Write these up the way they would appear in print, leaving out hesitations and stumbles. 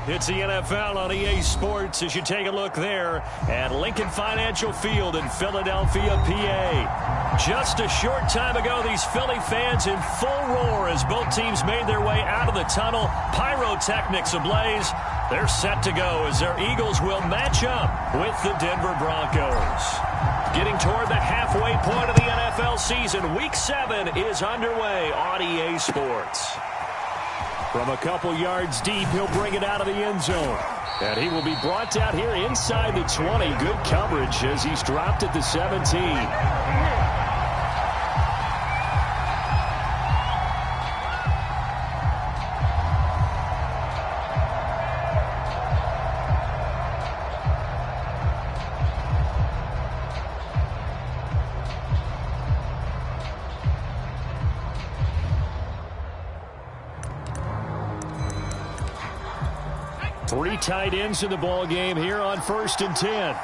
It's the NFL on EA Sports as you take a look there at Lincoln Financial Field in Philadelphia, PA. Just a short time ago, these Philly fans in full roar as both teams made their way out of the tunnel. Pyrotechnics ablaze. They're set to go as their Eagles will match up with the Denver Broncos. Getting toward the halfway point of the NFL season, Week 7 is underway on EA Sports. From a couple yards deep, he'll bring it out of the end zone. And he will be brought down here inside the 20. Good coverage as he's dropped at the 17. 3 tight ends in the ball game here on 1st and 10.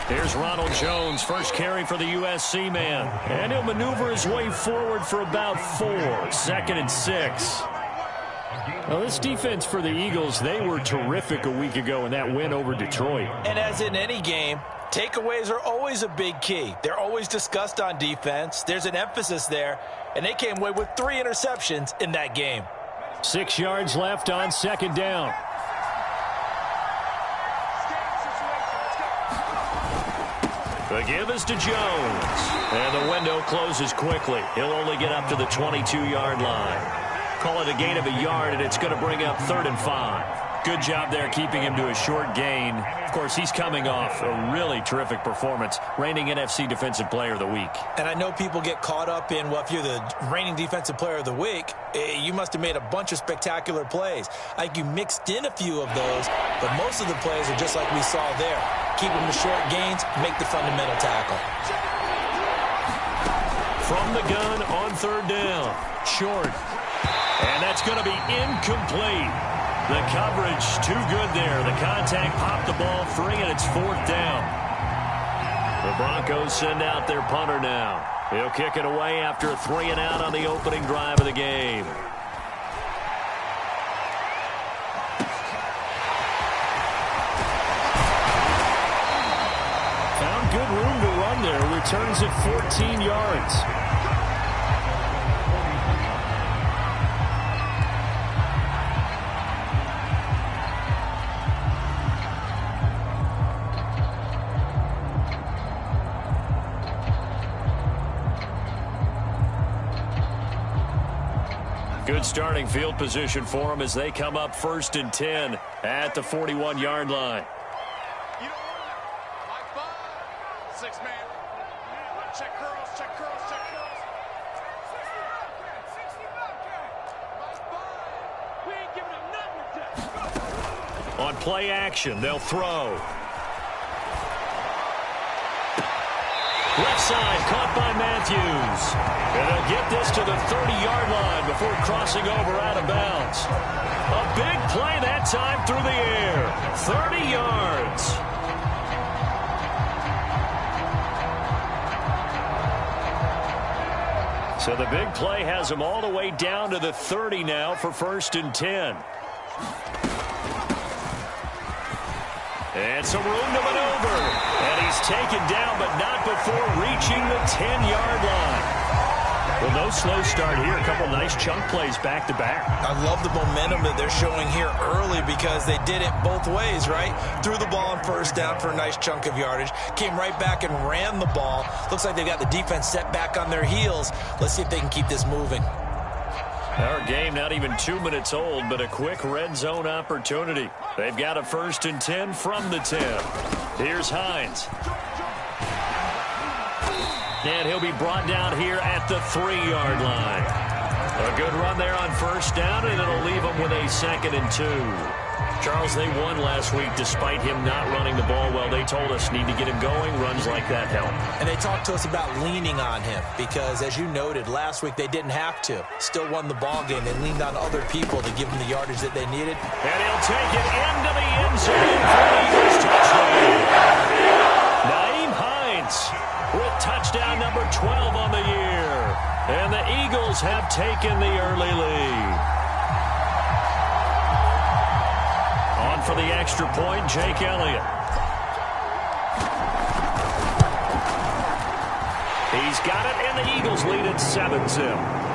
Here's Ronald Jones, first carry for the USC man. And he'll maneuver his way forward for about 4. 2nd and 6. Well, this defense for the Eagles, they were terrific a week ago in that win over Detroit. And as in any game, takeaways are always a big key. They're always discussed on defense. There's an emphasis there. And they came away with 3 interceptions in that game. 6 yards left on 2nd down. The give is to Jones. And the window closes quickly. He'll only get up to the 22-yard line. Call it a gain of a yard, and it's going to bring up 3rd and 5. Good job there keeping him to a short gain. Of course, he's coming off a really terrific performance, reigning NFC Defensive Player of the Week. And I know people get caught up in, well, if you're the reigning Defensive Player of the Week, you must have made a bunch of spectacular plays. I think you mixed in a few of those, but most of the plays are just like we saw there. Keep them to short gains, make the fundamental tackle. From the gun on 3rd down. Short. And that's going to be incomplete. The coverage too good there. The contact popped the ball free, and it's 4th down. The Broncos send out their punter now. He'll kick it away after a 3 and out on the opening drive of the game. Found good room to run there. Returns at 14 yards. Good starting field position for them as they come up 1st and 10 at the 41-yard line. You don't want to like 5, 6 man. Check curls, check curls, check curls. 65. We ain't giving them nothing to do. On play action, they'll throw. Left side, caught by Matthews. And they'll get this to the 30-yard line before crossing over out of bounds. A big play that time through the air. 30 yards. So the big play has them all the way down to the 30 now for 1st and 10. And some room to maneuver. And he's taken down, but not before reaching the 10-yard line. Well, no slow start here. A couple nice chunk plays back-to-back. I love the momentum that they're showing here early because they did it both ways, right? Threw the ball on 1st down for a nice chunk of yardage. Came right back and ran the ball. Looks like they've got the defense set back on their heels. Let's see if they can keep this moving. Our game not even 2 minutes old, but a quick red zone opportunity. They've got a 1st and 10 from the 10. Here's Hines. And he'll be brought down here at the 3-yard line. A good run there on 1st down, and it'll leave them with a 2nd and 2. Charles, they won last week despite him not running the ball well. They told us need to get him going. Runs like that help. And they talked to us about leaning on him because, as you noted, last week they didn't have to. Still won the ball game. They leaned on other people to give them the yardage that they needed. And he'll take it into the end zone for the Eagles touchdown. Nyheim Hines with touchdown number 12 on the year. And the Eagles have taken the early lead. On for the extra point, Jake Elliott. He's got it, and the Eagles lead at 7-0.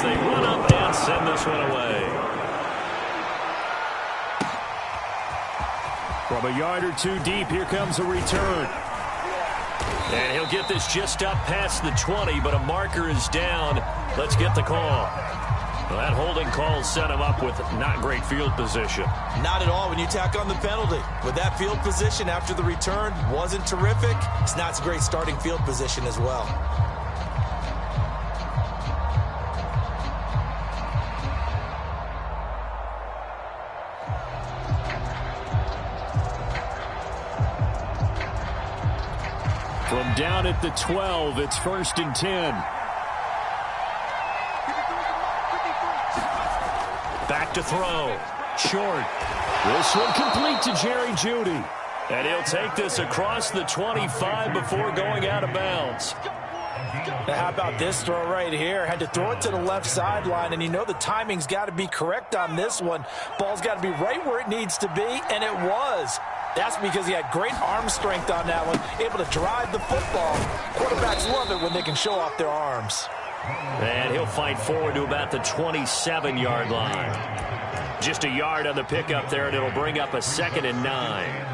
They run up and send this one away. From a yard or two deep, here comes a return. And he'll get this just up past the 20, but a marker is down. Let's get the call. Well, that holding call set him up with not great field position. Not at all when you tack on the penalty. With that field position after the return wasn't terrific. It's not a great starting field position as well. From down at the 12, it's 1st and 10. Back to throw. Short. This one complete to Jerry Jeudy. And he'll take this across the 25 before going out of bounds. Now how about this throw right here? Had to throw it to the left sideline, and you know the timing's got to be correct on this one. Ball's got to be right where it needs to be, and it was. That's because he had great arm strength on that one, able to drive the football. Quarterbacks love it when they can show off their arms. And he'll fight forward to about the 27-yard line. Just a yard on the pickup there, and it'll bring up a 2nd and 9.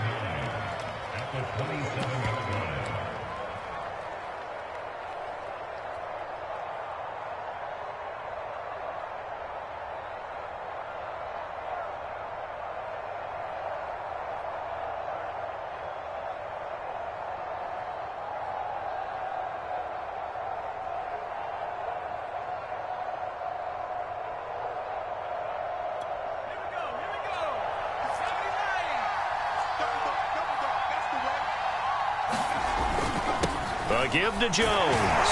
A give to Jones.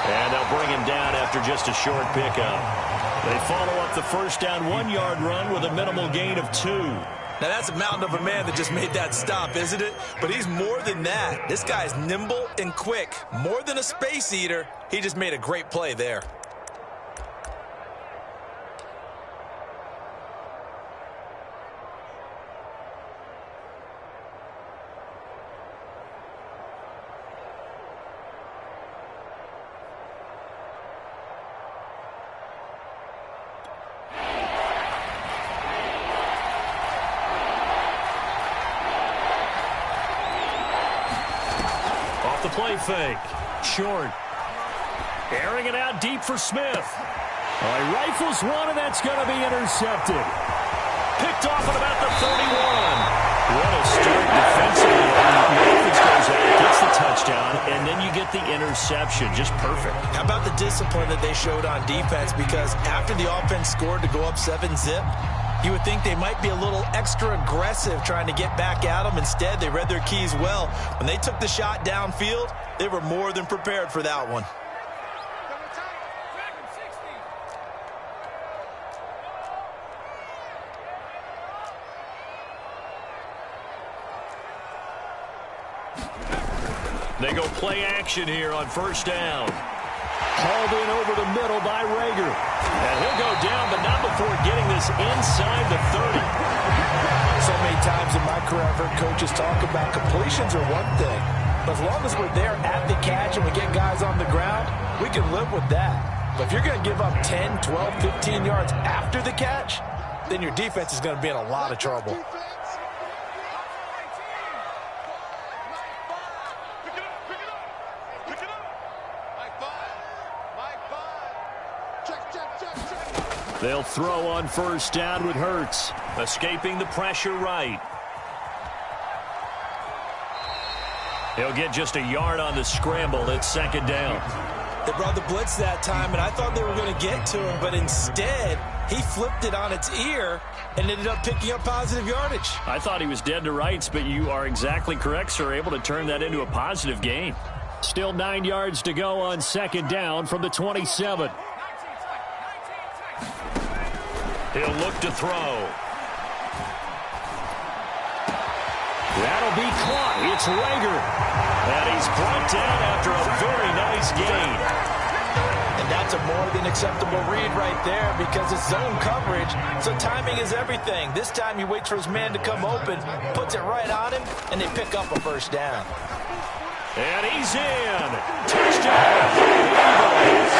And they'll bring him down after just a short pickup. They follow up the first down 1-yard run with a minimal gain of 2. Now that's a mountain of a man that just made that stop, isn't it? But he's more than that. This guy's nimble and quick. More than a space eater. He just made a great play there. The play fake. Short. Airing it out deep for Smith. He rifles one, and that's going to be intercepted. Picked off at about the 31. What a start defensively. Memphis goes out, gets the touchdown, and then you get the interception. Just perfect. How about the discipline that they showed on defense? Because after the offense scored to go up 7-zip, you would think they might be a little extra aggressive trying to get back at them. Instead, they read their keys well. When they took the shot downfield, they were more than prepared for that one. They go play action here on first down. Hauled in over the middle by Rager. And he'll go down, but not before getting this inside the 30. So many times in my career, I've heard coaches talk about completions are one thing. But as long as we're there at the catch and we get guys on the ground, we can live with that. But if you're going to give up 10, 12, 15 yards after the catch, then your defense is going to be in a lot of trouble. They'll throw on first down with Hurts. Escaping the pressure right. He'll get just a yard on the scramble. It's 2nd down. They brought the blitz that time, and I thought they were going to get to him, but instead, he flipped it on its ear and ended up picking up positive yardage. I thought he was dead to rights, but you are exactly correct, sir. Able to turn that into a positive gain. Still 9 yards to go on 2nd down from the 27. He'll look to throw. That'll be caught. It's Rager. And he's brought down after a very nice gain. And that's a more than acceptable read right there because it's zone coverage, so timing is everything. This time he waits for his man to come open, puts it right on him, and they pick up a first down. And he's in. Touchdown. Eagles.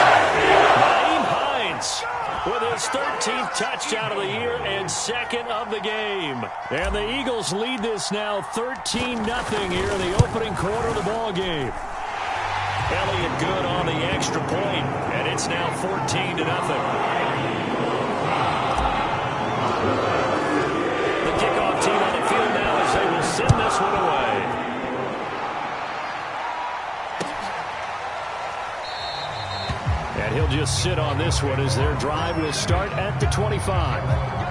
Naeem Hines with his 13th touchdown of the year and second of the game. And the Eagles lead this now 13-0 here in the opening quarter of the ball game. Elliott good on the extra point, and it's now 14-0. The kickoff team on the field now as they will send this one away. And he'll just sit on this one as their drive will start at the 25.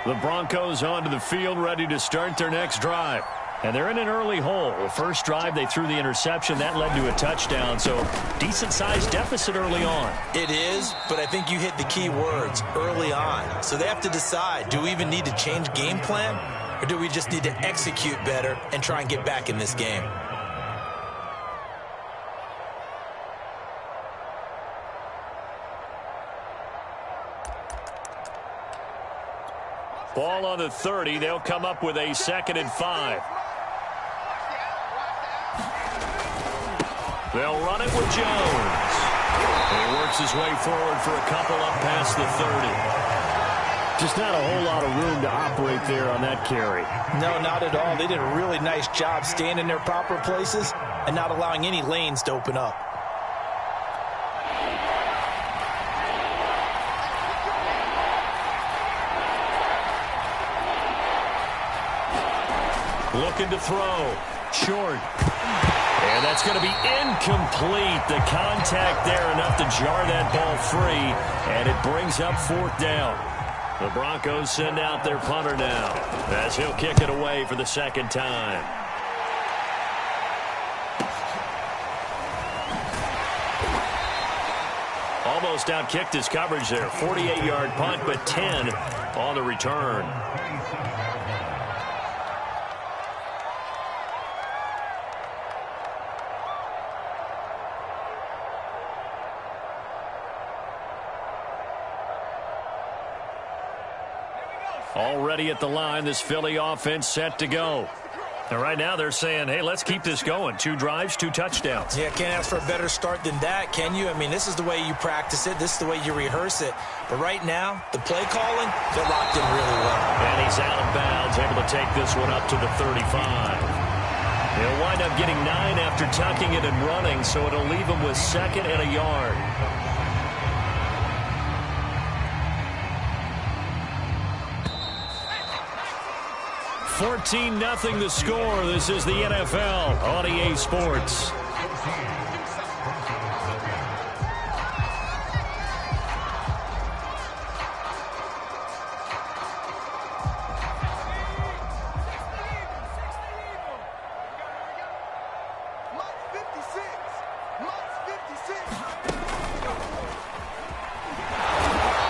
The Broncos onto the field, ready to start their next drive. And they're in an early hole. The first drive, they threw the interception. That led to a touchdown, so decent-sized deficit early on. It is, but I think you hit the key words, early on. So they have to decide, do we even need to change game plan, or do we just need to execute better and try and get back in this game? Ball on the 30. They'll come up with a 2nd and 5. They'll run it with Jones. He works his way forward for a couple up past the 30. Just not a whole lot of room to operate there on that carry. No, not at all. They did a really nice job staying in their proper places and not allowing any lanes to open up. Looking to throw. Short. And that's going to be incomplete. The contact there enough to jar that ball free. And it brings up 4th down. The Broncos send out their punter now as he'll kick it away for the 2nd time. Almost outkicked his coverage there. 48-yard punt, but 10 on the return. Already at the line, this Philly offense set to go. And right now they're saying, hey, let's keep this going. 2 drives, 2 touchdowns. Yeah, can't ask for a better start than that, can you? I mean, this is the way you practice it. This is the way you rehearse it. But right now, the play calling, they're locked in really well. And he's out of bounds, able to take this one up to the 35. He'll wind up getting 9 after tucking it and running, so it'll leave him with 2nd and a yard. 14-0 the score. This is the NFL on EA Sports.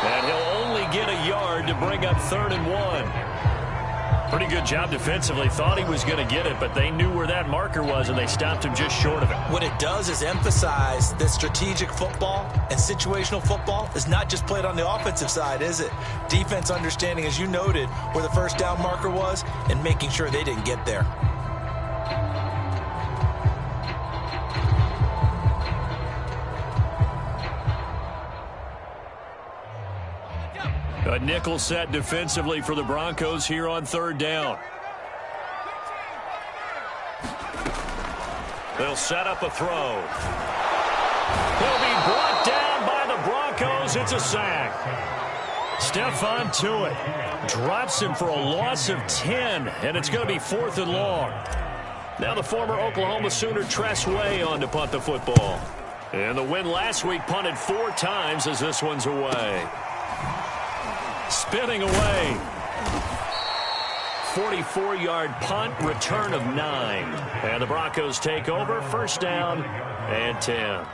And he'll only get a yard to bring up 3rd and 1. Pretty good job defensively. Thought he was going to get it, but they knew where that marker was, and they stopped him just short of it. What it does is emphasize that strategic football and situational football is not just played on the offensive side, is it? Defense understanding, as you noted, where the 1st down marker was and making sure they didn't get there. A nickel set defensively for the Broncos here on 3rd down. They'll set up a throw. He'll be brought down by the Broncos. It's a sack. Stephon Tuitt drops him for a loss of 10, and it's going to be 4th and long. Now the former Oklahoma Sooner Tress Way on to punt the football. And the win last week punted 4 times as this one's away. Spinning away. 44-yard punt, return of 9. And the Broncos take over, first down and 10.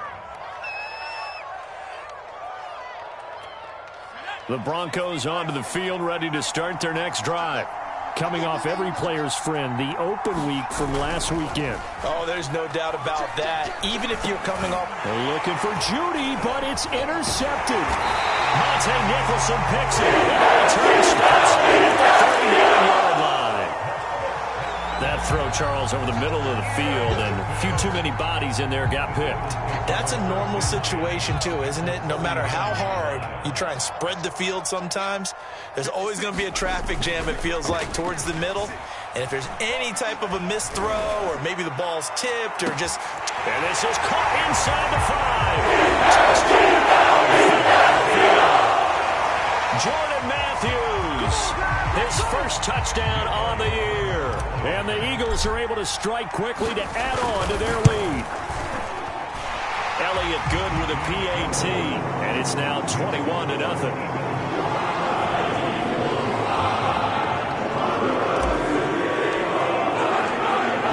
The Broncos onto the field, ready to start their next drive. Coming off every player's friend, the open week from last weekend. Oh, there's no doubt about that. Even if you're coming off. Looking for Judy, but it's intercepted. Monte Nicholson picks it. Returns at the 39-yard line. That throw, Charles, over the middle of the field, and a few too many bodies in there got picked. That's a normal situation, too, isn't it? No matter how hard you try and spread the field sometimes, there's always going to be a traffic jam, it feels like, towards the middle. And if there's any type of a missed throw, or maybe the ball's tipped, or just... And this is caught inside the 5. Jordan Matthews, his first touchdown on the year. And the Eagles are able to strike quickly to add on to their lead. Elliott good with a PAT, and it's now 21-0.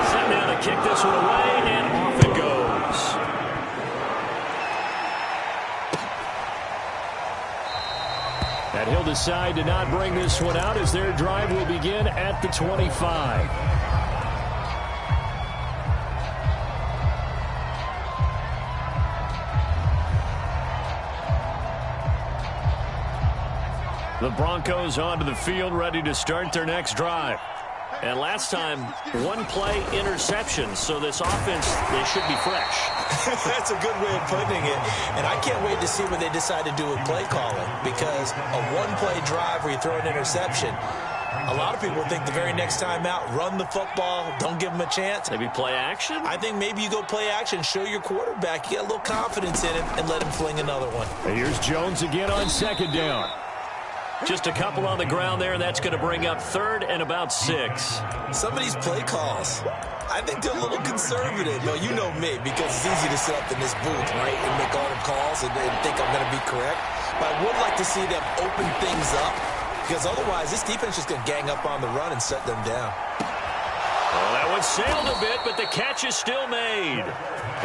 Set down to kick this one away, and off it goes. And he'll decide to not bring this one out as their drive will begin at the 25. The Broncos onto the field, ready to start their next drive. And last time, one play interception, so this offense, they should be fresh. That's a good way of putting it. And I can't wait to see what they decide to do with play calling, because a one-play drive where you throw an interception, a lot of people think the very next time out, run the football, don't give them a chance. Maybe play action? I think maybe you go play action, show your quarterback, you got a little confidence in him, and let him fling another one. And here's Jones again on second down. Just a couple on the ground there, and that's going to bring up third and about 6. Some of these play calls, I think they're a little conservative. Well, you know me, because it's easy to sit up in this booth, right, and make all the calls and think I'm going to be correct. But I would like to see them open things up, because otherwise this defense is going to gang up on the run and set them down. Well, that one sailed a bit, but the catch is still made.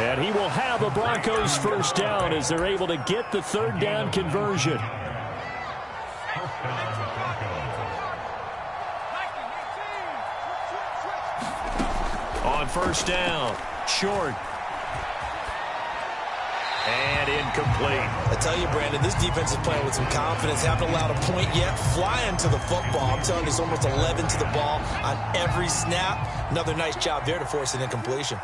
And he will have a Broncos first down as they're able to get the third down conversion. On first down, short. And incomplete. I tell you, Brandon, this defense is playing with some confidence. Haven't allowed a point yet. Flying to the football. I'm telling you, it's almost 11 to the ball on every snap. Another nice job there to force an incompletion.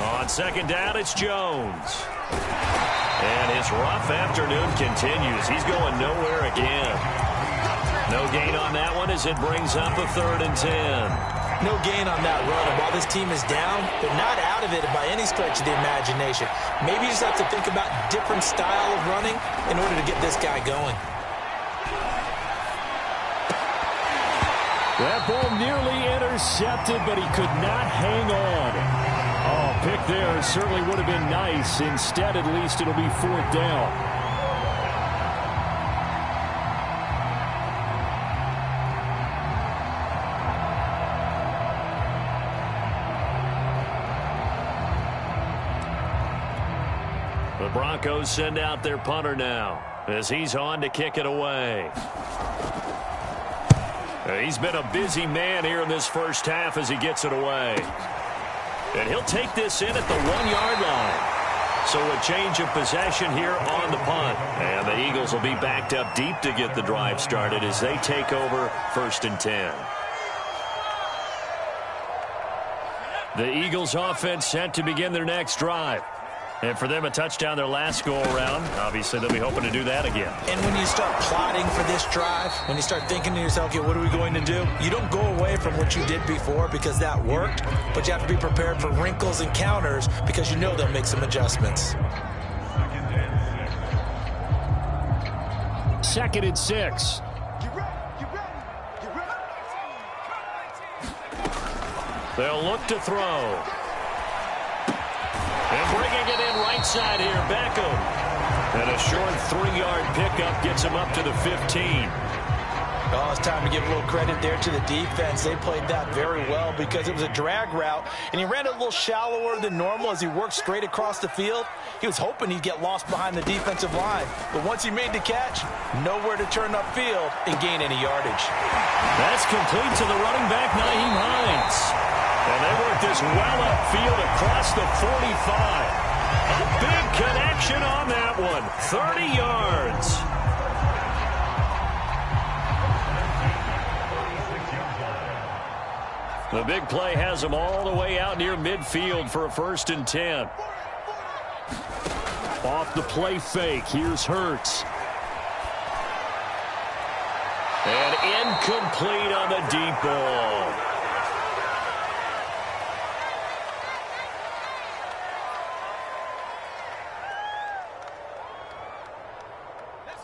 On second down, it's Jones. And his rough afternoon continues. He's going nowhere again. No gain on that one as it brings up a 3rd and 10. No gain on that run. And while this team is down, they're not out of it by any stretch of the imagination. Maybe you just have to think about different style of running in order to get this guy going. That ball nearly intercepted, but he could not hang on. Oh, pick there certainly would have been nice. Instead, at least it'll be 4th down. The Broncos send out their punter now as he's on to kick it away. He's been a busy man here in this first half as he gets it away. And he'll take this in at the 1-yard line. So a change of possession here on the punt. And the Eagles will be backed up deep to get the drive started as they take over 1st and 10. The Eagles offense set to begin their next drive. And for them, a touchdown their last go-around. Obviously, they'll be hoping to do that again. And when you start plotting for this drive, when you start thinking to yourself, okay, what are we going to do? You don't go away from what you did before because that worked, but you have to be prepared for wrinkles and counters because you know they'll make some adjustments. 2nd and 6. They'll look to throw. And bringing it in right side here, Beckham. And a short 3-yard pickup gets him up to the 15. Oh, it's time to give a little credit there to the defense. They played that very well because it was a drag route, and he ran a little shallower than normal as he worked straight across the field. He was hoping he'd get lost behind the defensive line, but once he made the catch, nowhere to turn upfield and gain any yardage. That's complete to the running back, Nyheim Hines. And they work this well upfield across the 45. A big connection on that one. 30 yards. The big play has them all the way out near midfield for a 1st and 10. Off the play fake, here's Hurts. And incomplete on the deep ball.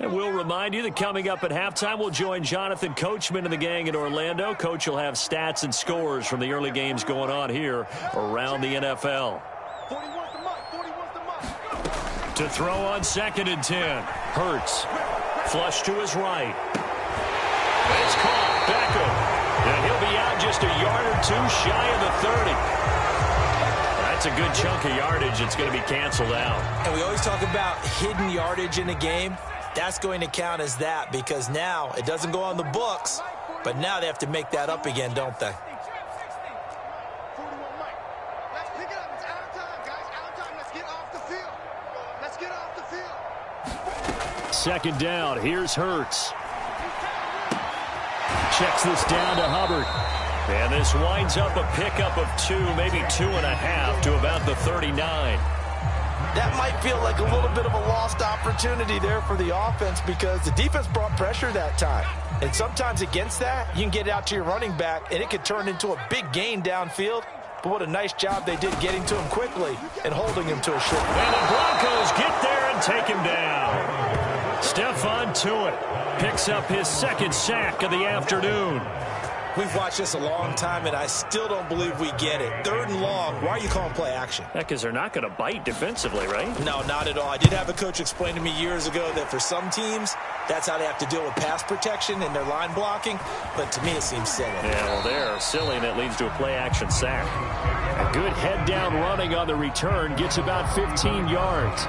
And we'll remind you that coming up at halftime, we'll join Jonathan Coachman and the gang in Orlando. Coach will have stats and scores from the early games going on here around the NFL. To throw on 2nd and 10. Hurts. Flush to his right. It's caught. Beckham. And he'll be out just a yard or two shy of the 30. That's a good chunk of yardage. It's going to be canceled out. And we always talk about hidden yardage in a game. That's going to count as that because now it doesn't go on the books, but now they have to make that up again, don't they? Let's pick it up. It's out of time, guys. Out of time. Let's get off the field. Let's get off the field. 2nd down. Here's Hurts. Checks this down to Hubbard. And this winds up a pickup of 2, maybe 2.5 to about the 39. That might feel like a little bit of a lost opportunity there for the offense because the defense brought pressure that time. And sometimes against that, you can get it out to your running back, and it could turn into a big gain downfield. But what a nice job they did getting to him quickly and holding him to a short. And the Broncos get there and take him down. Stephon Tuitt picks up his 2nd sack of the afternoon. We've watched this a long time, and I still don't believe we get it. 3rd and long. Why are you calling play action? Because they're not going to bite defensively, right? No, not at all. I did have a coach explain to me years ago that for some teams, that's how they have to deal with pass protection and their line blocking. But to me, it seems silly. Yeah, well, they're silly, and that leads to a play-action sack. A good head-down running on the return gets about 15 yards.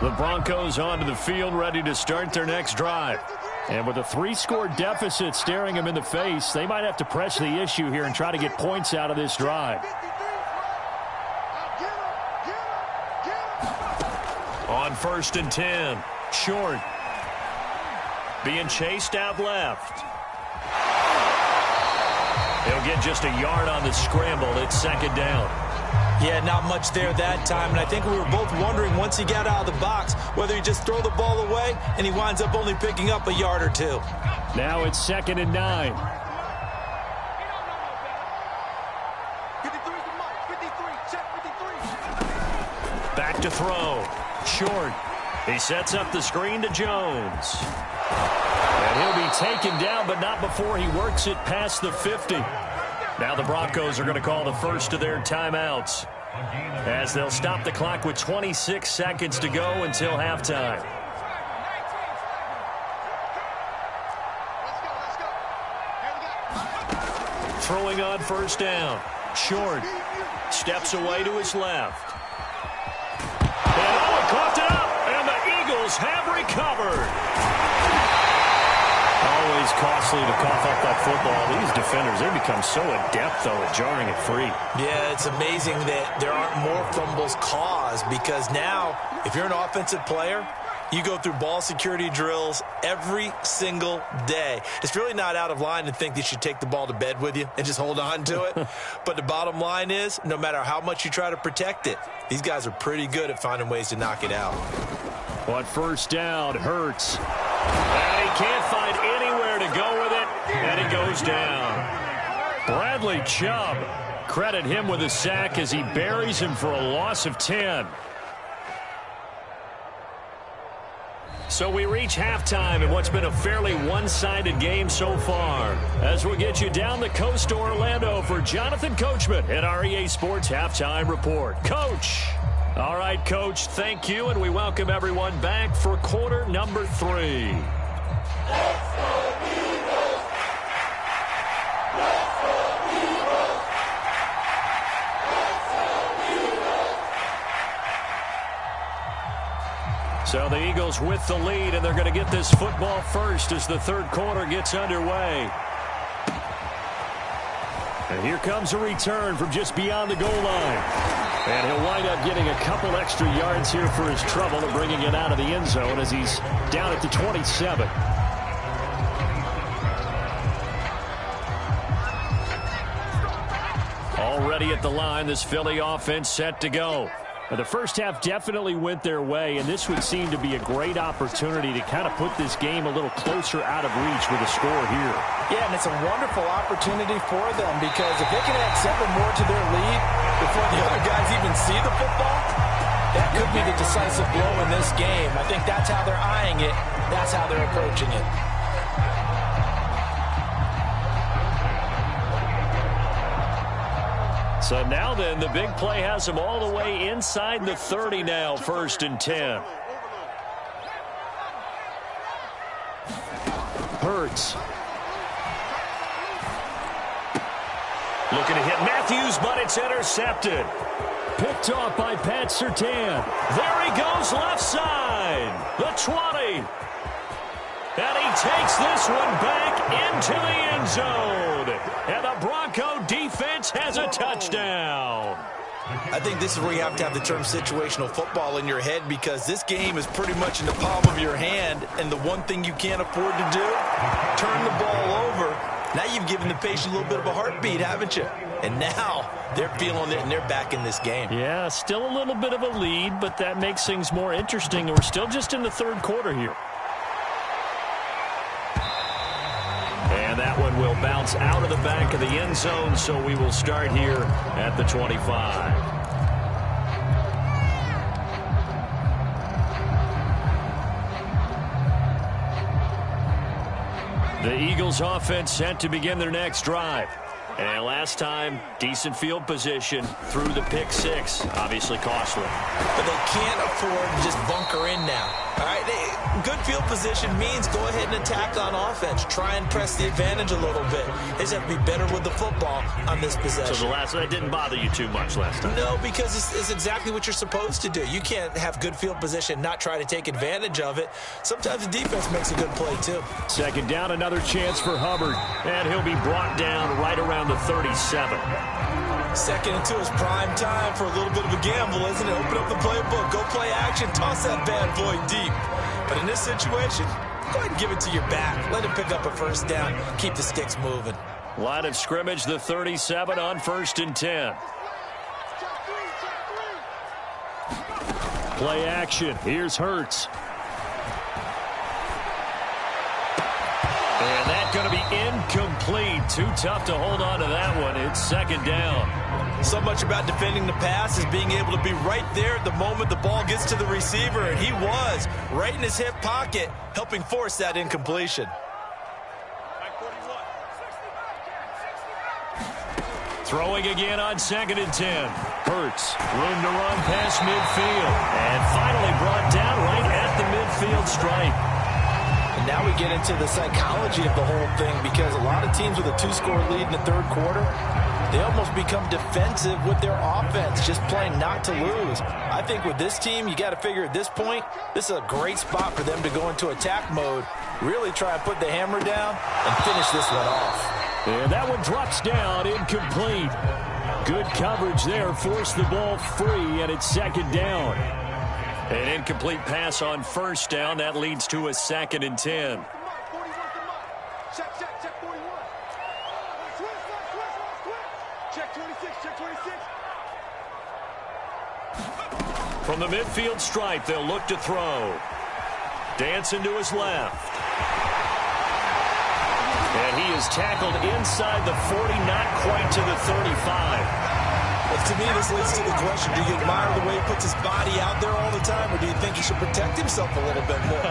The Broncos onto the field, ready to start their next drive. And with a 3-score deficit staring them in the face, they might have to press the issue here and try to get points out of this drive. On 1st and 10, short. Being chased out left. He'll get just a yard on the scramble. It's 2nd down. Yeah, not much there that time, and I think we were both wondering once he got out of the box whether he just throw the ball away, and he winds up only picking up a yard or 2. Now it's 2nd and 9. 53 is the mark. 53. Check 53. Back to throw. Short. He sets up the screen to Jones. And he'll be taken down, but not before he works it past the 50. Now the Broncos are going to call the first of their timeouts as they'll stop the clock with 26 seconds to go until halftime. Throwing on 1st down. Short. Steps away to his left. And he coughed it up, and the Eagles have recovered. Always costly to cough up that football. These defenders, they become so adept, though, at jarring it free. Yeah, it's amazing that there aren't more fumbles caused because now, if you're an offensive player, you go through ball security drills every single day. It's really not out of line to think that you should take the ball to bed with you and just hold on to it. But the bottom line is, no matter how much you try to protect it, these guys are pretty good at finding ways to knock it out. On 1st down, Hurts. And he can't find anywhere to go with it. goes down. Bradley Chubb, credit him with a sack as he buries him for a loss of 10. So we reach halftime in what's been a fairly one-sided game so far. As we get you down the coast to Orlando for Jonathan Coachman at our EA Sports Halftime Report. Coach. All right, Coach, thank you, and we welcome everyone back for quarter number 3. So the Eagles with the lead, and they're going to get this football first as the third quarter gets underway. And here comes a return from just beyond the goal line. And he'll wind up getting a couple extra yards here for his trouble and bringing it out of the end zone as he's down at the 27. Already at the line, this Philly offense set to go. The first half definitely went their way, and this would seem to be a great opportunity to kind of put this game a little closer out of reach with a score here. Yeah, and it's a wonderful opportunity for them because if they can add 7 more to their lead before the other guys even see the football, that could be the decisive blow in this game. I think that's how they're eyeing it. That's how they're approaching it. So now then, the big play has them all the way inside the 30 now, 1st and 10. Hurts. Looking to hit Matthews, but it's intercepted. Picked off by Pat Surtain. There he goes, left side. The 20. And he takes this one back into the end zone. And the Bronco defense has a touchdown. I think this is where you have to have the term situational football in your head because this game is pretty much in the palm of your hand, and the one thing you can't afford to do, turn the ball over. Now you've given the patient a little bit of a heartbeat, haven't you? And now they're feeling it, and they're back in this game. Yeah, still a little bit of a lead, but that makes things more interesting, and we're still just in the third quarter here. And that one will bounce out of the back of the end zone, so we will start here at the 25. The Eagles offense set to begin their next drive. And last time, decent field position through the pick 6. Obviously costly. But they can't afford to just bunker in now. All right, good field position means go ahead and attack on offense. Try and press the advantage a little bit. They just have to be better with the football on this possession. So that didn't bother you too much last time? No, because it's exactly what you're supposed to do. You can't have good field position, not try to take advantage of it. Sometimes the defense makes a good play, too. Second down, another chance for Hubbard. And he'll be brought down right around the 37. Second and 2 is prime time for a little bit of a gamble, isn't it? Open up the playbook, go play action, toss that bad boy deep. But in this situation, go ahead and give it to your back. Let him pick up a first down, keep the sticks moving. Line of scrimmage, the 37 on 1st and 10. Play action, here's Hurts. And that's going to be incomplete. Too tough to hold on to that one. It's second down. So much about defending the pass is being able to be right there at the moment the ball gets to the receiver, and he was right in his hip pocket, helping force that incompletion. Throwing again on 2nd and 10. Hurts, room to run past midfield. And finally brought down right at the midfield stripe. And now we get into the psychology of the whole thing because a lot of teams with a 2-score lead in the third quarter, they almost become defensive with their offense, just playing not to lose. I think with this team, you got to figure at this point, this is a great spot for them to go into attack mode, really try and put the hammer down and finish this one off. And that one drops down, incomplete. Good coverage there, forced the ball free, and it's second down. An incomplete pass on first down. That leads to a 2nd and 10. Check 41. Check 26, check 26. From the midfield stripe, they'll look to throw. Dancing to his left. And he is tackled inside the 40, not quite to the 35. Well, to me, this leads to the question, do you admire the way he puts his body out there all the time, or do you think he should protect himself a little bit more?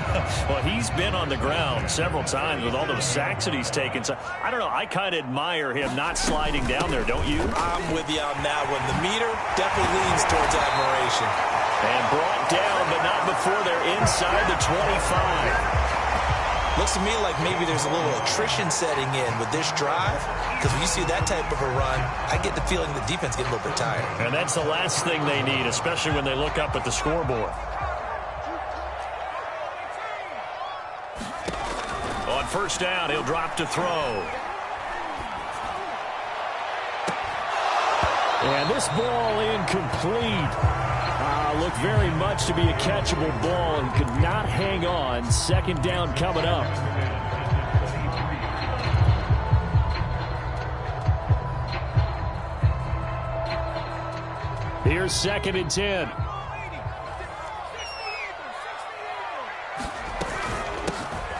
Well, he's been on the ground several times with all those sacks that he's taken. So, I don't know. I kind of admire him not sliding down there, don't you? I'm with you on that one. The meter definitely leans towards admiration. And brought down, but not before they're inside the 25. Looks to me like maybe there's a little attrition setting in with this drive, because when you see that type of a run, I get the feeling the defense gets a little bit tired. And that's the last thing they need, especially when they look up at the scoreboard. On first down, he'll drop to throw. And this ball incomplete. Looked very much to be a catchable ball and could not hang on. Second down coming up. Here's 2nd and 10.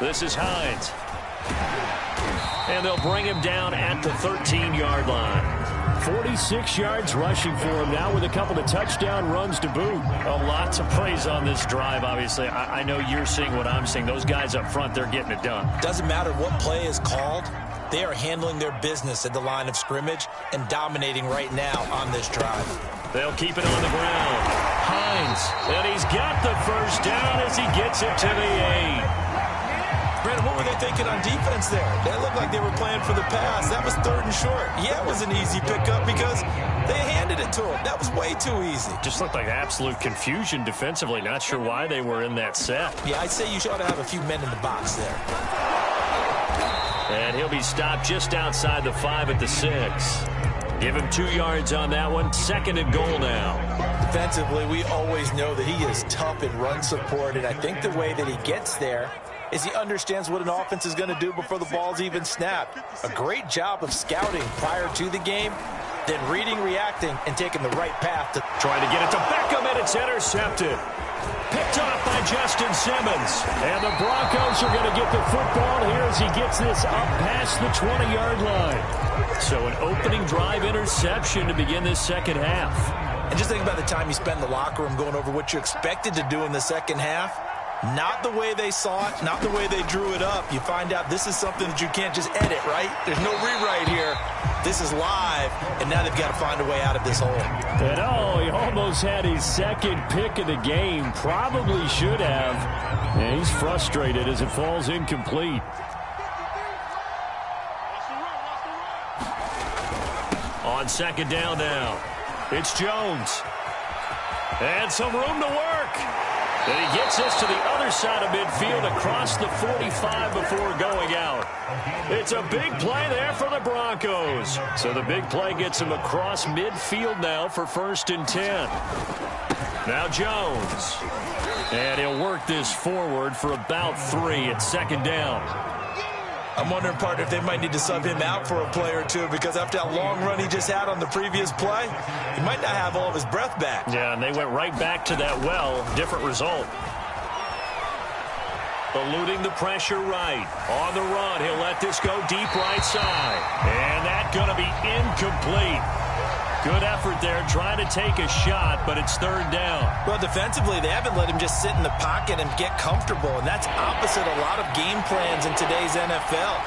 This is Hines. And they'll bring him down at the 13-yard line. 46 yards rushing for him now with a couple of touchdown runs to boot. Oh, lots of praise on this drive, obviously. I know you're seeing what I'm seeing. Those guys up front, they're getting it done. Doesn't matter what play is called. They are handling their business at the line of scrimmage and dominating right now on this drive. They'll keep it on the ground. Hines, and he's got the first down as he gets it to the 8. Brandon, what were they thinking on defense there? They looked like they were playing for the pass. That was 3rd and short. Yeah, it was an easy pickup because they handed it to him. That was way too easy. Just looked like absolute confusion defensively. Not sure why they were in that set. Yeah, I'd say you ought to have a few men in the box there. And he'll be stopped just outside the 5 at the 6. Give him 2 yards on that one. 2nd and goal now. Defensively, we always know that he is tough in run support, and I think the way that he gets there is he understands what an offense is going to do before the ball's even snapped. A great job of scouting prior to the game, then reading, reacting, and taking the right path to trying to get it to Beckham, and it's intercepted. Picked off by Justin Simmons. And the Broncos are going to get the football here as he gets this up past the 20-yard line. So an opening drive interception to begin this second half. And just think about the time you spent in the locker room going over what you expected to do in the second half. Not the way they saw it, not the way they drew it up. You find out this is something that you can't just edit, right? There's no rewrite here. This is live, and now they've got to find a way out of this hole. And oh, he almost had his second pick of the game. Probably should have. And he's frustrated as it falls incomplete. On 2nd down now, it's Jones. And some room to work. And he gets this to the other side of midfield across the 45 before going out. It's a big play there for the Broncos. So the big play gets him across midfield now for 1st and 10. Now Jones. And he'll work this forward for about 3 at 2nd down. I'm wondering, partner, if they might need to sub him out for a play or two, because after that long run he just had on the previous play, he might not have all of his breath back. Yeah, and they went right back to that well. Different result. Eluding the pressure right. On the run, he'll let this go deep right side. And that's going to be incomplete. Good effort there, trying to take a shot, but it's 3rd down. Well, defensively, they haven't let him just sit in the pocket and get comfortable, and that's opposite a lot of game plans in today's NFL.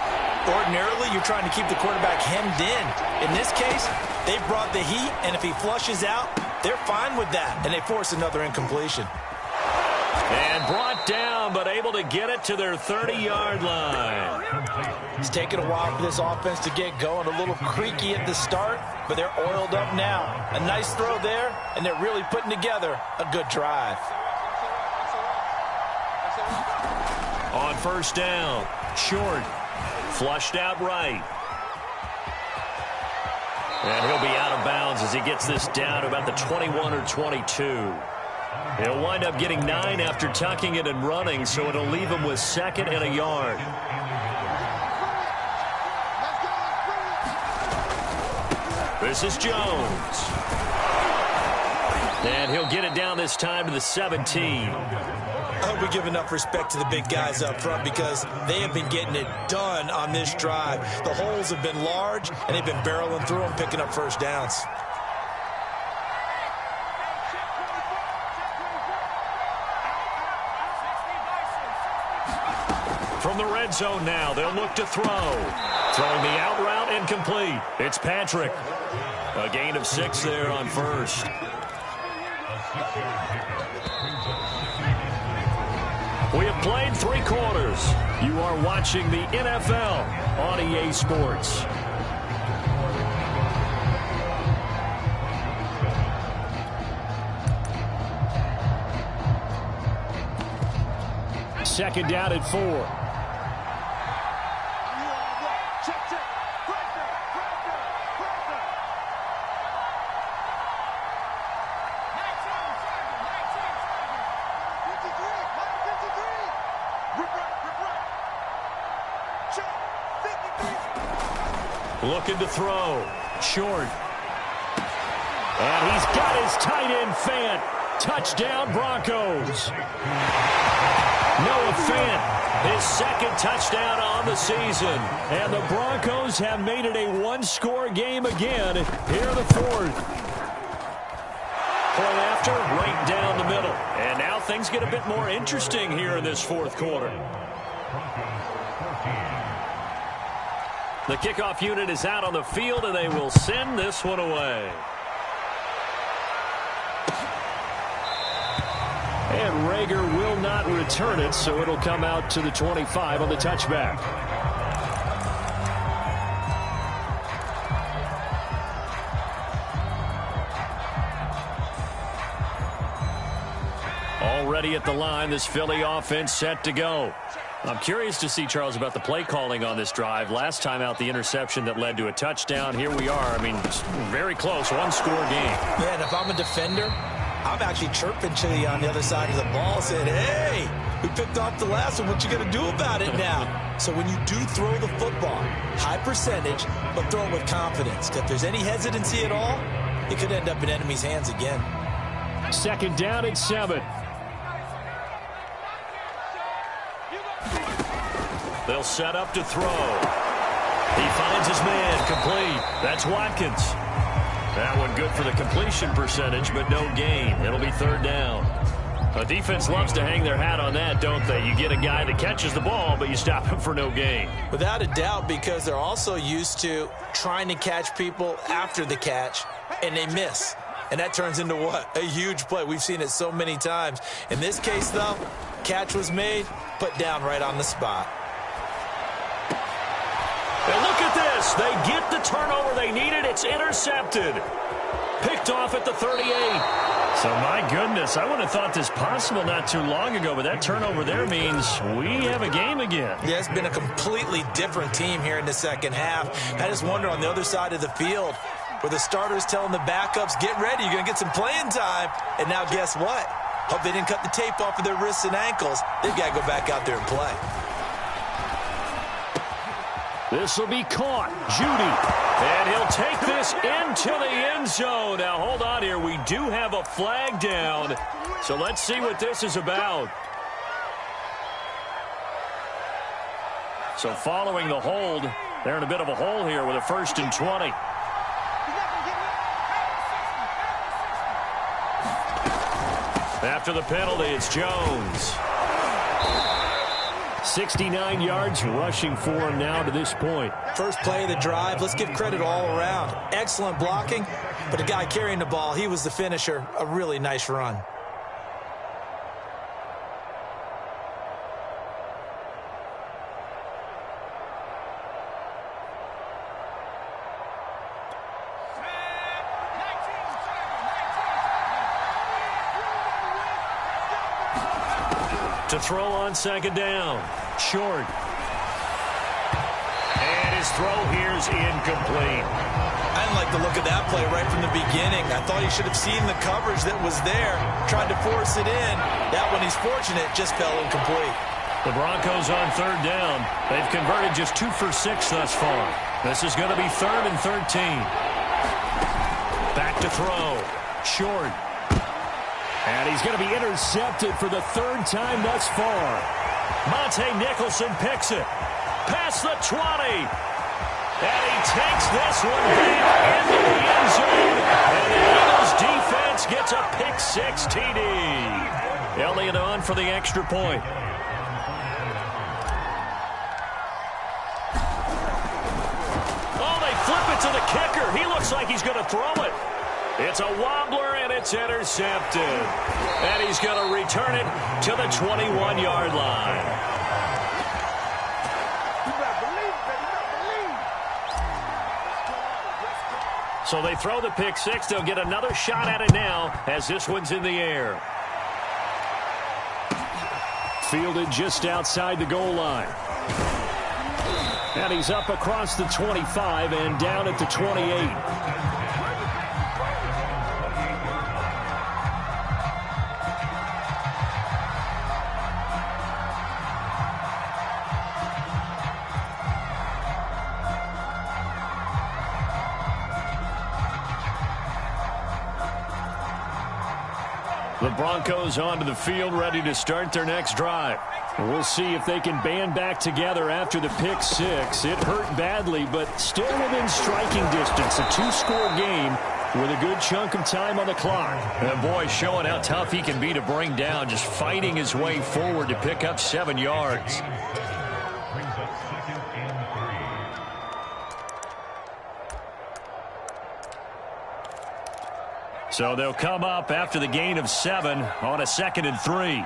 Ordinarily, you're trying to keep the quarterback hemmed in. In this case, they brought the heat, and if he flushes out, they're fine with that, and they force another incompletion. And brought down, but able to get it to their 30-yard line. It's taken a while for this offense to get going. A little creaky at the start, but they're oiled up now. A nice throw there, and they're really putting together a good drive. On 1st down, short, flushed out right. And he'll be out of bounds as he gets this down to about the 21 or 22. He'll wind up getting 9 after tucking it and running, so it'll leave him with 2nd and a yard. This is Jones. And he'll get it down this time to the 17. hope we give enough respect to the big guys up front because they have been getting it done on this drive. The holes have been large, and they've been barreling through them, picking up first downs. From the red zone now, they'll look to throw. Throwing the out route incomplete. It's Patrick. A gain of 6 there on first. We have played 3 quarters. You are watching the NFL on EA Sports. Second down at 4. Looking to throw. Short. And he's got his tight end, Fant. Touchdown, Broncos. Noah Fant, his second touchdown on the season. And the Broncos have made it a one-score game again here in the fourth. Point after, right down the middle. And now things get a bit more interesting here in this fourth quarter. The kickoff unit is out on the field, and they will send this one away. And Rager will not return it, so it'll come out to the 25 on the touchback. Already at the line, this Philly offense set to go. I'm curious to see, Charles, about the play calling on this drive. Last time out, the interception that led to a touchdown. Here we are. I mean, very close, one-score game. Yeah, and if I'm a defender, I'm actually chirping to you on the other side of the ball, saying, hey, we picked off the last one. What you going to do about it now? So when you do throw the football, high percentage, but throw it with confidence. If there's any hesitancy at all, it could end up in enemy's hands again. Second down and 7. They'll set up to throw. He finds his man, complete. That's Watkins. That one good for the completion percentage, but no gain. It'll be third down. A defense loves to hang their hat on that, don't they? You get a guy that catches the ball, but you stop him for no gain. Without a doubt, because they're also used to trying to catch people after the catch, and they miss. And that turns into what? A huge play. We've seen it so many times. In this case, though, catch was made, put down right on the spot. And look at this. They get the turnover they needed. It's intercepted. Picked off at the 38. So, my goodness, I wouldn't have thought this possible not too long ago, but that turnover there means we have a game again. Yeah, it's been a completely different team here in the second half. I just wonder on the other side of the field where the starters telling the backups, get ready, you're going to get some playing time. And now guess what? Hope they didn't cut the tape off of their wrists and ankles. They've got to go back out there and play. This will be caught. Judy. And he'll take this into the end zone. Now, hold on here. We do have a flag down. So let's see what this is about. So following the hold, they're in a bit of a hole here with a 1st and 20. After the penalty, it's Jones. 69 yards rushing for him now to this point. First play of the drive, let's give credit all around. Excellent blocking, but the guy carrying the ball, he was the finisher. A really nice run. To throw on second down. Short. And his throw here is incomplete. I didn't like the look of that play right from the beginning. I thought he should have seen the coverage that was there, tried to force it in. That one, he's fortunate, just fell incomplete. The Broncos on third down. They've converted just 2 for 6 thus far. This is going to be 3rd and 13. Back to throw. Short. And he's going to be intercepted for the third time thus far. Monte Nicholson picks it. Past the 20. And he takes this one back into the end zone. And the Eagles defense gets a pick-6 TD. Elliott on for the extra point. Oh, they flip it to the kicker. He looks like he's going to throw it. It's a wobbler, and it's intercepted. And he's going to return it to the 21-yard line. So they throw the pick-6. They'll get another shot at it now as this one's in the air. Fielded just outside the goal line. And he's up across the 25 and down at the 28. The Broncos onto the field, ready to start their next drive. We'll see if they can band back together after the pick-6. It hurt badly, but still within striking distance. A two-score game with a good chunk of time on the clock. And boy, showing how tough he can be to bring down, just fighting his way forward to pick up 7 yards. So they'll come up after the gain of 7 on a 2nd and 3.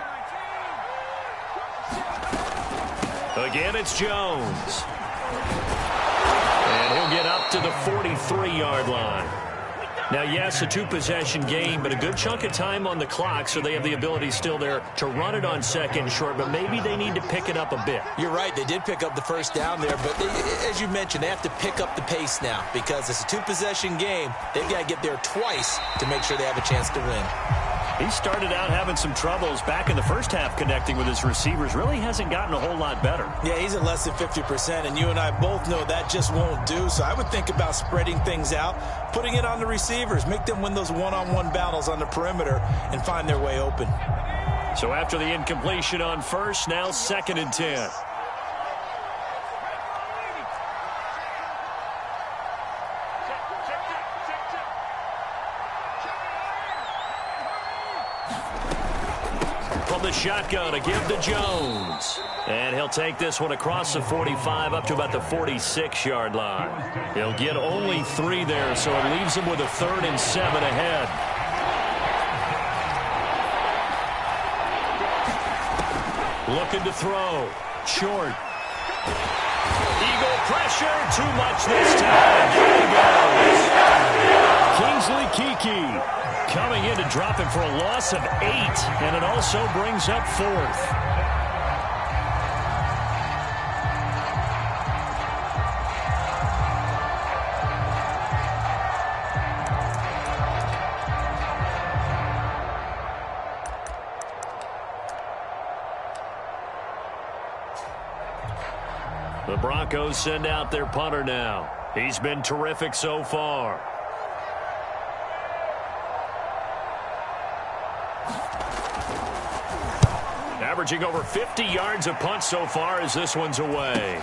Again, it's Jones. And he'll get up to the 43-yard line. Now, yes, a two-possession game, but a good chunk of time on the clock, so they have the ability still there to run it on 2nd and short, but maybe they need to pick it up a bit. You're right. They did pick up the first down there, but as you mentioned, they have to pick up the pace now because it's a two-possession game. They've got to get there twice to make sure they have a chance to win. He started out having some troubles back in the first half connecting with his receivers. Really hasn't gotten a whole lot better. Yeah, he's at less than 50%, and you and I both know that just won't do. So I would think about spreading things out, putting it on the receivers, make them win those one-on-one battles on the perimeter and find their way open. So after the incompletion on first, now 2nd and 10. From the shotgun, a give to Jones. And he'll take this one across the 45 up to about the 46-yard line. He'll get only 3 there, so it leaves him with a 3rd and 7 ahead. Looking to throw. Short. Eagle pressure. Too much this time. There he goes. Kingsley Keke coming in to drop him for a loss of 8, and it also brings up 4th. The Broncos send out their punter now. He's been terrific so far. Averaging over 50 yards a punt so far as this one's away.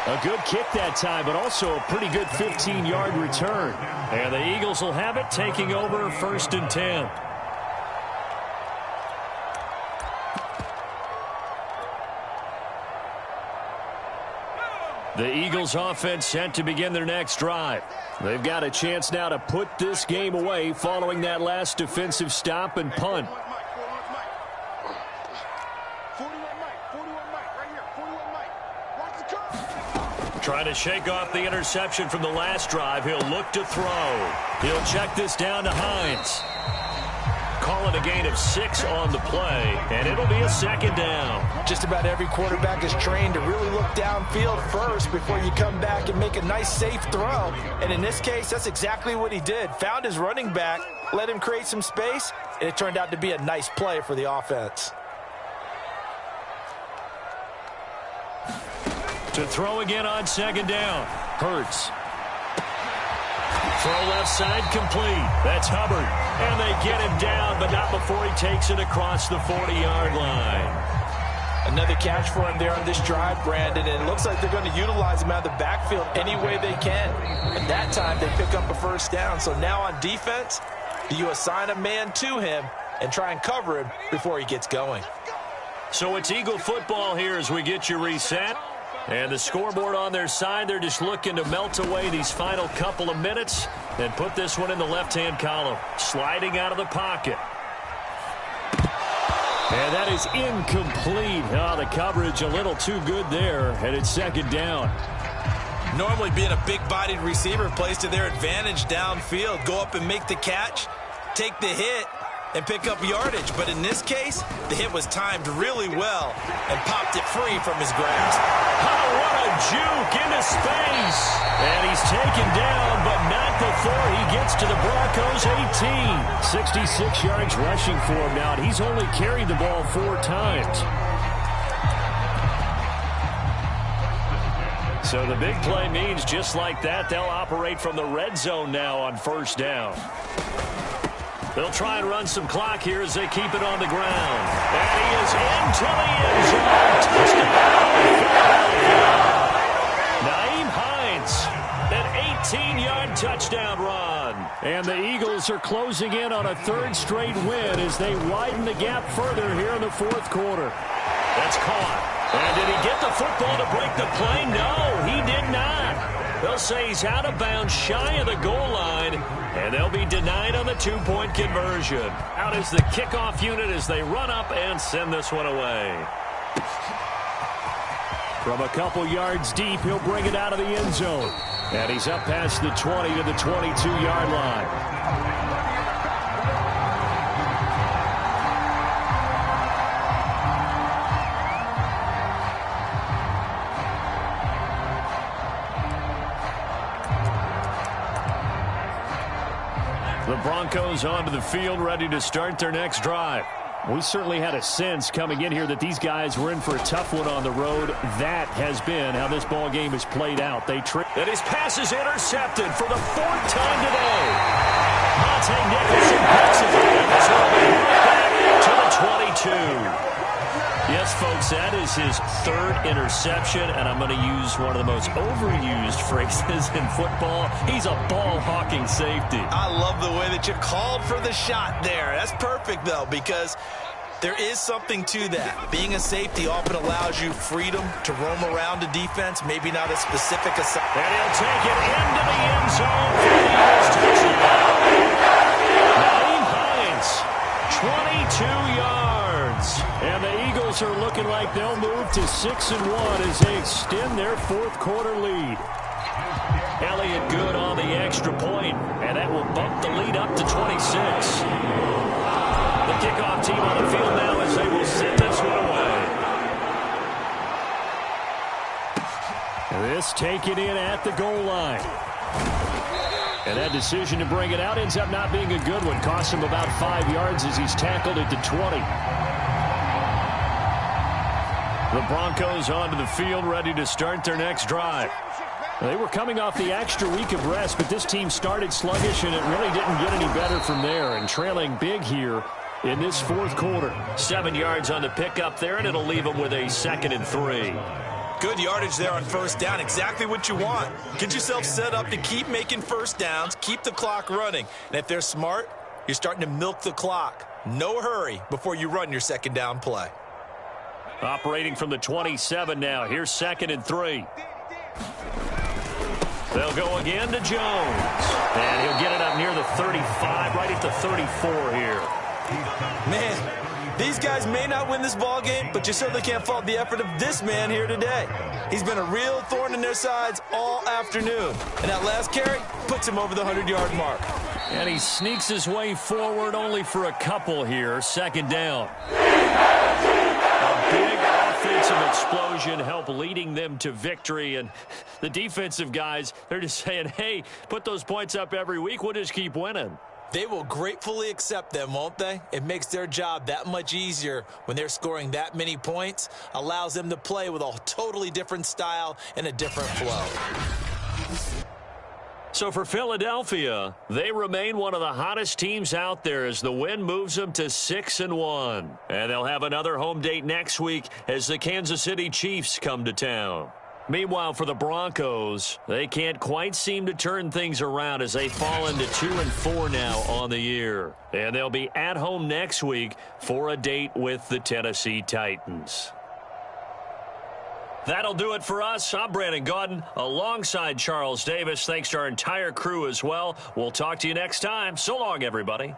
A good kick that time, but also a pretty good 15-yard return. And the Eagles will have it, taking over 1st and 10. The Eagles offense set to begin their next drive. They've got a chance now to put this game away following that last defensive stop and punt. Trying to shake off the interception from the last drive. He'll look to throw. He'll check this down to Hines. Call it a gain of 6 on the play, and it'll be a 2nd down. Just about every quarterback is trained to really look downfield first before you come back and make a nice, safe throw. And in this case, that's exactly what he did. Found his running back, let him create some space, and it turned out to be a nice play for the offense. To throw again on 2nd down. Hurts. Throw left side complete. That's Hubbard. And they get him down, but not before he takes it across the 40-yard line. Another catch for him there on this drive, Brandon, and it looks like they're going to utilize him out of the backfield any way they can. And that time they pick up a first down. So now on defense, do you assign a man to him and try and cover him before he gets going? So it's Eagle football here as we get you reset. And the scoreboard on their side, they're just looking to melt away these final couple of minutes and put this one in the left-hand column. Sliding out of the pocket. And that is incomplete. Oh, the coverage a little too good there, and it's second down. Normally being a big-bodied receiver plays to their advantage downfield. Go up and make the catch, take the hit, and pick up yardage. But in this case, the hit was timed really well and popped it free from his grasp. Oh, what a juke into space. And he's taken down, but not before he gets to the Broncos' 18. 66 yards rushing for him now, and he's only carried the ball 4 times. So the big play means just like that, they'll operate from the red zone now on first down. They'll try and run some clock here as they keep it on the ground. And he is into the end zone. Touchdown. Naeem Hines, an 18-yard touchdown run. And the Eagles are closing in on a 3rd straight win as they widen the gap further here in the 4th quarter. That's caught. And did he get the football to break the play? No, he did not. They'll say he's out of bounds shy of the goal line, and they'll be denied on the 2-point conversion. Out is the kickoff unit as they run up and send this one away. From a couple yards deep, he'll bring it out of the end zone. And he's up past the 20 to the 22-yard line. The Broncos onto the field, ready to start their next drive. We certainly had a sense coming in here that these guys were in for a tough one on the road. That has been how this ball game has played out. And his pass is intercepted for the 4th time today. Monte Nicholson picks it, and this will be right back to the 22. Yes, folks, that is his 3rd interception, and I'm going to use one of the most overused phrases in football. He's a ball-hawking safety. I love the way that you called for the shot there. That's perfect, though, because there is something to that. Being a safety often allows you freedom to roam around the defense, maybe not a specific assignment. And he'll take it into the end zone for the Eagles touchdown. Naeem Hines, 22 yards. And the Eagles are looking like they'll move to 6-1 as they extend their 4th quarter lead. Elliott good on the extra point, and that will bump the lead up to 26. The kickoff team on the field now as they will send this one away. This taken in at the goal line. And that decision to bring it out ends up not being a good one. Costs him about 5 yards as he's tackled at the 20. The Broncos onto the field, ready to start their next drive. They were coming off the extra week of rest, but this team started sluggish, and it really didn't get any better from there. And trailing big here in this 4th quarter. 7 yards on the pickup there, and it'll leave them with a 2nd and 3. Good yardage there on first down. Exactly what you want. Get yourself set up to keep making first downs, keep the clock running. And if they're smart, you're starting to milk the clock. No hurry before you run your 2nd down play. Operating from the 27 now. Here's 2nd and 3. They'll go again to Jones. And he'll get it up near the 35, right at the 34 here. Man, these guys may not win this ball game, but you certainly can't fault the effort of this man here today. He's been a real thorn in their sides all afternoon. And that last carry puts him over the 100-yard mark. And he sneaks his way forward only for a couple here. 2nd down. A big offensive explosion helped leading them to victory. And the defensive guys, they're just saying, hey, put those points up every week. We'll just keep winning. They will gratefully accept them, won't they? It makes their job that much easier when they're scoring that many points. Allows them to play with a totally different style and a different flow. So for Philadelphia, they remain one of the hottest teams out there as the win moves them to 6-1. And they'll have another home date next week as the Kansas City Chiefs come to town. Meanwhile, for the Broncos, they can't quite seem to turn things around as they fall into 2-4 now on the year. And they'll be at home next week for a date with the Tennessee Titans. That'll do it for us. I'm Brandon Gaudin alongside Charles Davis. Thanks to our entire crew as well. We'll talk to you next time. So long, everybody.